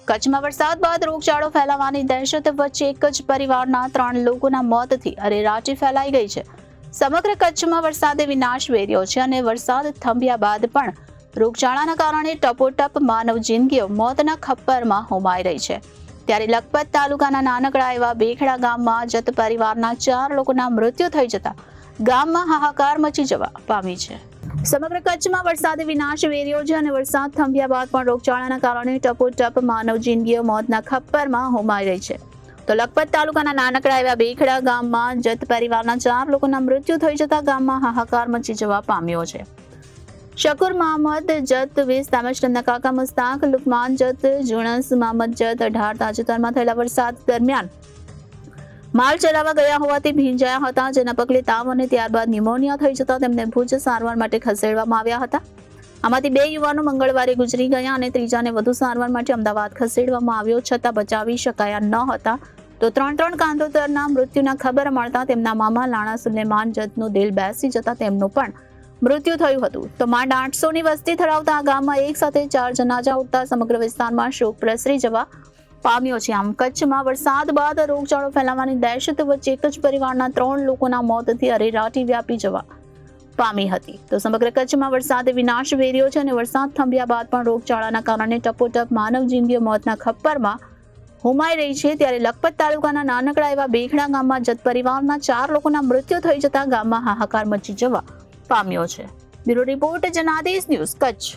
કચ્છમાં વરસાદ બાદ રોગચાળો ફેલાવાની દહેશત વચ્ચે એક જ પરિવારના 3 લોકોના મોતથી અરેરાટી ફેલાઈ ગઈ છે. સમગ્ર કચ્છમાં વરસાદે વિનાશ વેર્યો છે અને વરસાદ થંભ્યા બાદ પણ રોગચાળાના કારણે ટપોટપ માનવ જિંદગીઓ મોતના ખપ્પરમાં હોમાઈ રહી છે. ત્યારે લખપત તાલુકાના નાનકડા એવા બેખડા ગામમાં જત પરિવારના 4 લોકોના મૃત્યુ થઈ જતા ગામમાં હાહાકાર મચી જવા પામી છે. સમગ્ર કચ્છમાં વરસાદે વિનાશ વેર્યો છે અને વરસાદ થંભ્યા બાદ પણ રોગચાળાના કારણે ટપોટપ માનવ જિંદગીઓ મોતના ખપ્પરમાં હોમાઈ રહી છે. તો લખપત તાલુકાના નાનકડા એવા બેખડા ગામમાં જત પરિવારના 4 લોકોના મૃત્યુ થઈ જતા ગામમાં હાહાકાર મચી જવા પામ્યો છે. શકુર મહમદ જત 20 તેમજ તેમના કાકા મુસ્તાક લુકમાન જત જુણસ મહમદ જત 18 તાજેતરમાં થયેલા વરસાદ દરમિયાન માલ ચરાવવા ગયા હોવાથી ભીંજાયા હતા, જેના પગલે તાવ અને ત્યારબાદ ન્યુમોનિયા થઈ જતા તેમને ભુજ સારવાર માટે ખસેડવામાં આવ્યા હતા. આમાંથી 2 યુવાનો મંગળવારે ગુજરી ગયા અને ત્રીજાને વધુ સારવાર માટે અમદાવાદ ખસેડવામાં આવ્યો, છતાં બચાવી શકાયા ન હતા. તો 3 કાંદોતરના મૃત્યુના ખબર મળતા તેમના મામા લાણા સુલેમાન જતનું દિલ બેસી જતા તેમનું પણ મૃત્યુ થયું હતું. તો માંડ 800ની વસ્તી ધરાવતા આ ગામમાં એક સાથે 4 જનાજા ઉઠતા સમગ્ર વિસ્તારમાં શોક પ્રસરી જવા પામ્યો છે. આમ કચ્છમાં વરસાદ બાદ રોગચાળો ફેલાવાની દહેશત વચ્ચે એક જ પરિવારના 3 લોકોના મોતથી અરેરાટી વ્યાપી જવા પામી હતી. તો સમગ્ર કચ્છમાં વરસાદે વિનાશ વેર્યો છે અને વરસાદ થંભ્યા બાદ પણ રોગચાળાના કારણે ટપોટપ માનવ જિંદગીઓ મોતના ખપ્પરમાં હોમાઈ રહી છે. ત્યારે લખપત તાલુકાના નાનકડા એવા બેખડા ગામમાં જત પરિવારના 4 લોકોના મૃત્યુ થઈ જતા ગામમાં હાહાકાર મચી જવા પામ્યો છે. Bureau report Janadesh news Kutch.